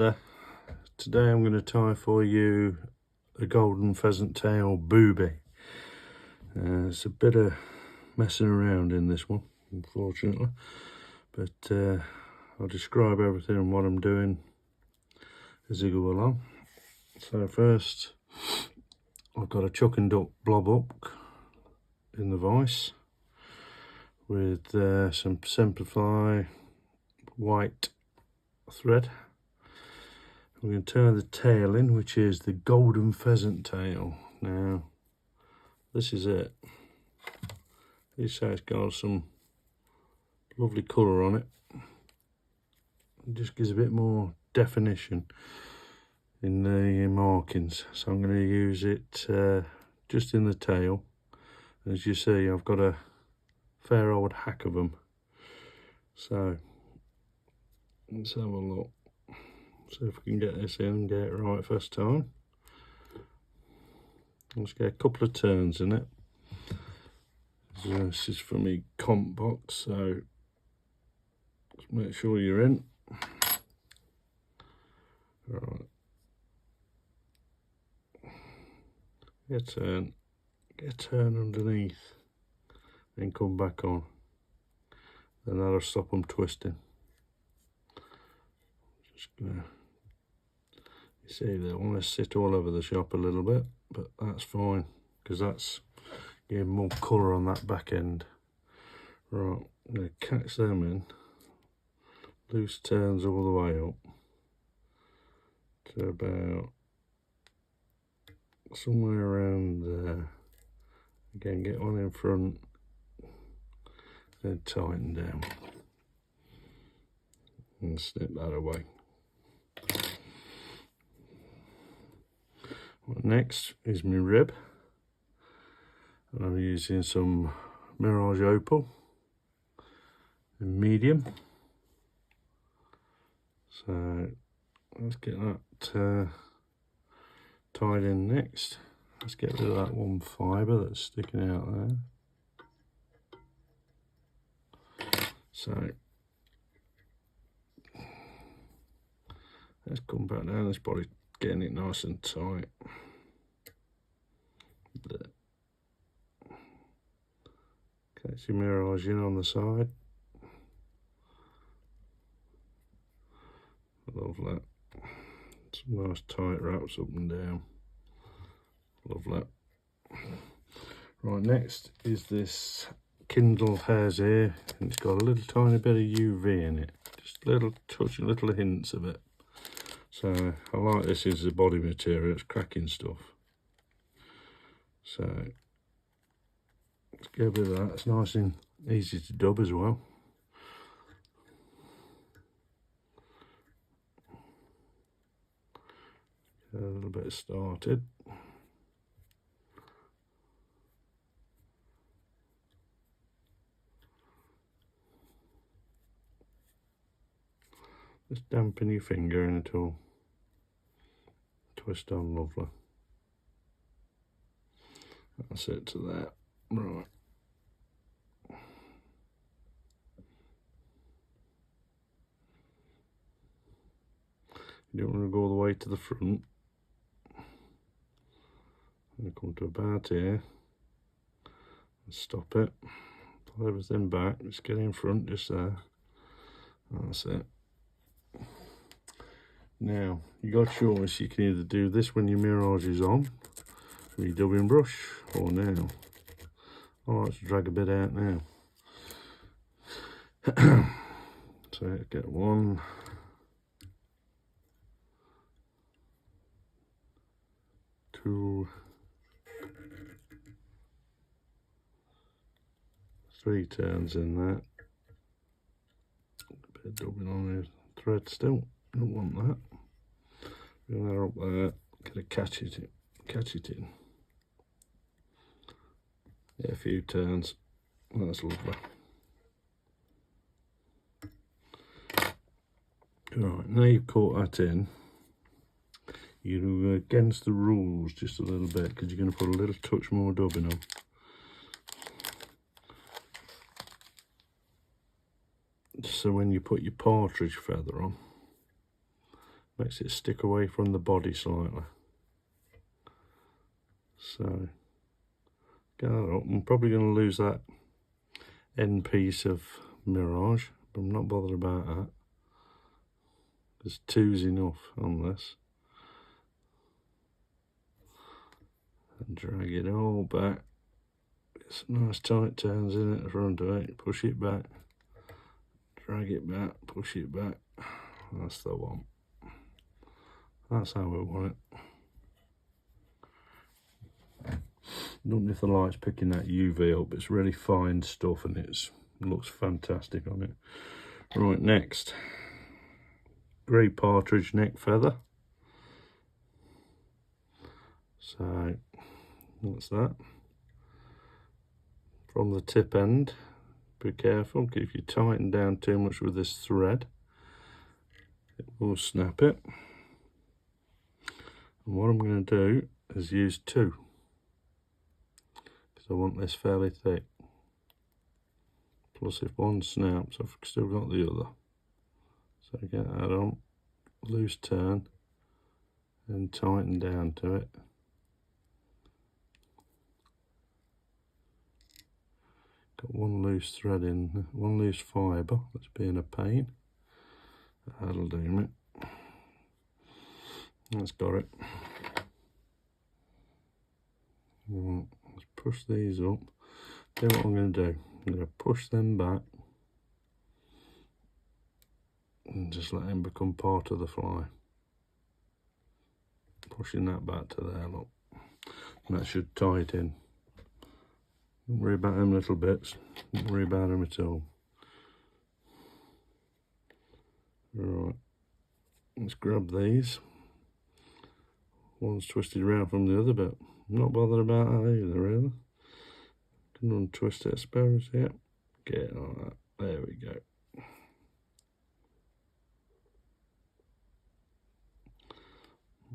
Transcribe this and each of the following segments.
there. Today I'm going to tie for you a golden pheasant tail booby. There's a bit of messing around in this one, unfortunately, but I'll describe everything and what I'm doing as I go along. So first, I've got a chuck and duck blob hook in the vise with some Simplify white thread. I'm going to turn the tail in, which is the golden pheasant tail. Now, this is it. This side's got some lovely colour on it. It just gives a bit more definition in the markings. So I'm going to use it just in the tail. As you see, I've got a fair old hack of them. So let's have a look. See if we can get this in and get it right first time. Let's get a couple of turns in it. This is for me comp box, so just make sure you're in. Right. Get a turn underneath, then come back on. Then that'll stop them twisting. Just gonna, you see, they want to sit all over the shop a little bit, but that's fine because that's giving more colour on that back end. Right, I'm going to catch them in, loose turns all the way up to about somewhere around there. Again, get one in front, then tighten down and snip that away. Next is my rib, and I'm using some Mirage Opal in medium. So let's get that tied in next. Let's get rid of that one fibre that's sticking out there. So let's come back down. This body's getting it nice and tight. Catch your Mirage in on the side. Love that. Some nice tight wraps up and down. Love that. Right, next is this Kindle hairs here, and it's got a little tiny bit of UV in it. Just little touch, little hints of it. So I like this as the body material, it's cracking stuff. So let's get a bit of that. It's nice and easy to dub as well. Get a little bit started. Just dampen your finger and it'll twist on lovely. That's it to that. Right. You don't want to go all the way to the front. I'm going to come to about here and stop it. Pull everything back, just get in front just there. That's it. Now, you got a choice. You can either do this when your Mirage is on, with your dubbing brush, or now. I like to drag a bit out now. So get 1, 2, 3 turns in that. A bit of dubbing on the thread still. Don't want that. Bring that up there. Gotta catch it in. Yeah, a few turns. That's lovely. Right, now you've caught that in, you're against the rules just a little bit because you're going to put a little touch more dubbing on. So when you put your partridge feather on, makes it stick away from the body slightly. So get that up. I'm probably going to lose that end piece of mirage, but I'm not bothered about that. There's two's enough on this. And drag it all back. Get some nice tight turns in at the front of it. Push it back. Drag it back. Push it back. That's the one. That's how we want it. Don't know if the light's picking that UV up. It's really fine stuff and it looks fantastic on it. Right, next. Grey partridge neck feather. So that's that. From the tip end, be careful, if you tighten down too much with this thread, it will snap it. And what I'm going to do is use two, because I want this fairly thick. Plus if one snaps, I've still got the other. So get that on, loose turn, and tighten down to it. Got one loose thread in, one loose fibre that's being a pain. That'll do me. That's got it. Right, let's push these up. Do what I'm going to do. I'm going to push them back and just let them become part of the fly. Pushing that back to there, look. And that should tie it in. Don't worry about them little bits. Don't worry about them at all. Right, let's grab these. One's twisted around from the other bit. I'm not bothered about that either, really. Can untwist it, I suppose, yeah. Get it like that. There we go.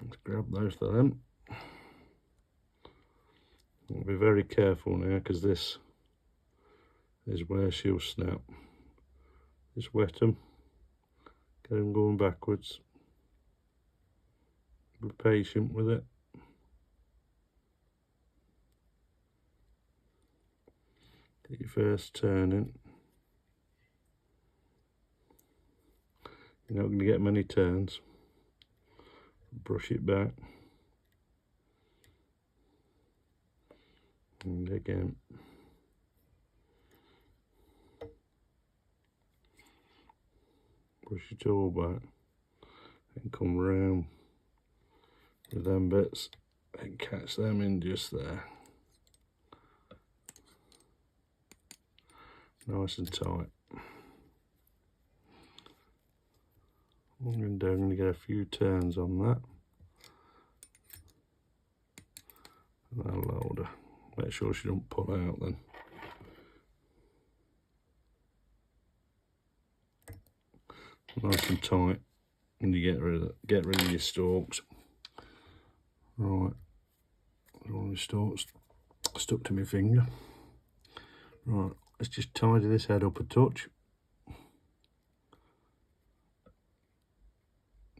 Let's grab those of them. I'll be very careful now, because this is where she'll snap. Just wet them. Get them going backwards. Be patient with it. Get your first turn in. You're not going to get many turns. Brush it back. And again. Push it all back. And come round with them bits and catch them in just there. Nice and tight. What I'm going to do, I'm going to get a few turns on that. And that'll hold her. Make sure she don't pull out then. Nice and tight. And you get rid of your stalks. Right. All the stalks stuck to my finger. Right, let's just tidy this head up a touch.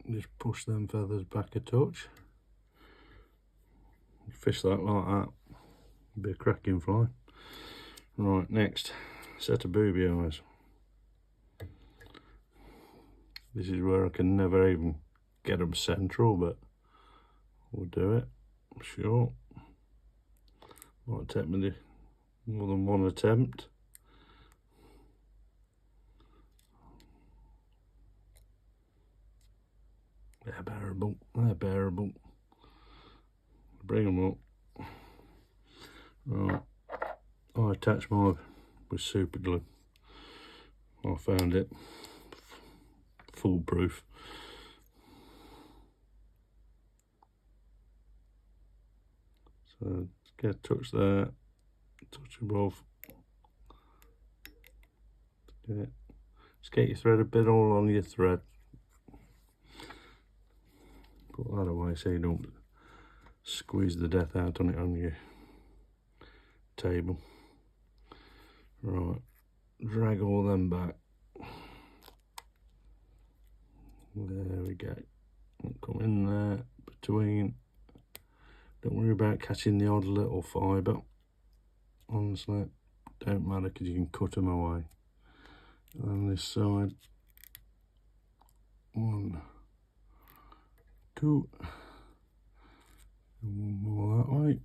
Just push them feathers back a touch. Fish that like that. Be a cracking fly. Right, next, set of booby eyes. This is where I can never even get them central, but we'll do it, I'm sure. Might take me more than one attempt. They're bearable, they're bearable. Bring them up. Right, I attach mine with super glue. I found it foolproof. So get a touch there, touch above. Okay. Just get your thread a bit all on your thread. Put that away so you don't squeeze the death out on it on your table. Right, drag all them back. There we go. Come in there between. Don't worry about catching the odd little fibre. Honestly, don't matter because you can cut them away. On this side, 1, 2, and 1 more that way.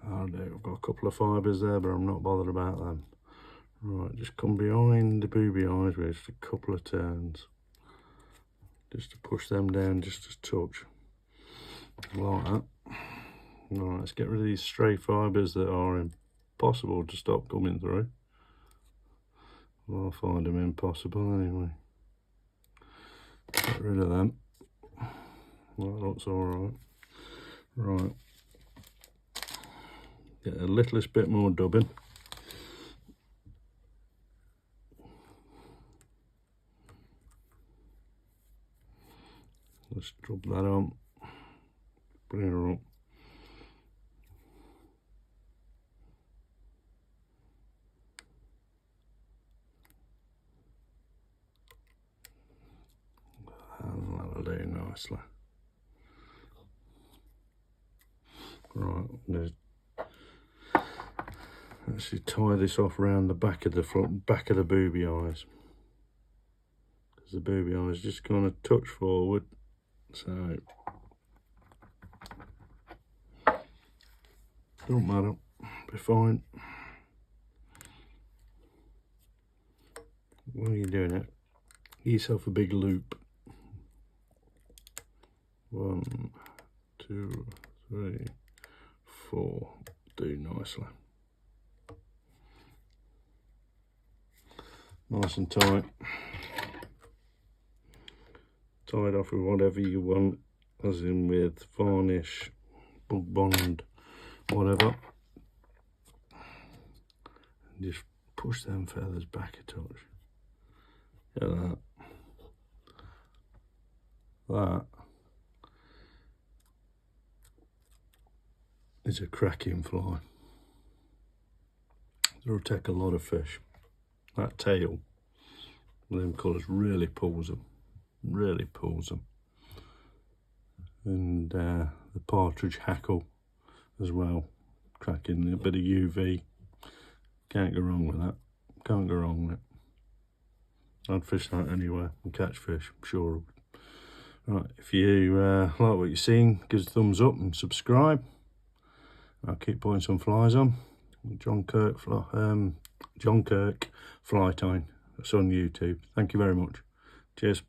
I've got a couple of fibres there, but I'm not bothered about them. Right, just come behind the booby eyes with just a couple of turns. Just to push them down just a touch. Like that. Right, let's get rid of these stray fibres that are impossible to stop coming through. Well, I'll find them impossible anyway. Get rid of them. Well, that looks alright. Right. Get a littlest bit more dubbing. Let's drop that on. Bring her up. And that'll do nicely. Right, let's actually tie this off around the back of the booby eyes. Because the booby eyes just kind of touch forward. So don't matter, be fine. While you're doing it, get yourself a big loop. 1, 2, 3, 4. Do nicely. Nice and tight. Tie it off with whatever you want, as in with varnish, bug bond, whatever. And just push them feathers back a touch. Get that. That is a cracking fly. It'll take a lot of fish. That tail with them colours really pulls them. Really pulls them. And the partridge hackle as well. Cracking a bit of UV. Can't go wrong with that. Can't go wrong with it. I'd fish that anywhere and catch fish, I'm sure. Right, if you like what you're seeing, give us a thumbs up and subscribe. I'll keep putting some flies on. John Kirk Fly Tying. That's on YouTube. Thank you very much. Cheers.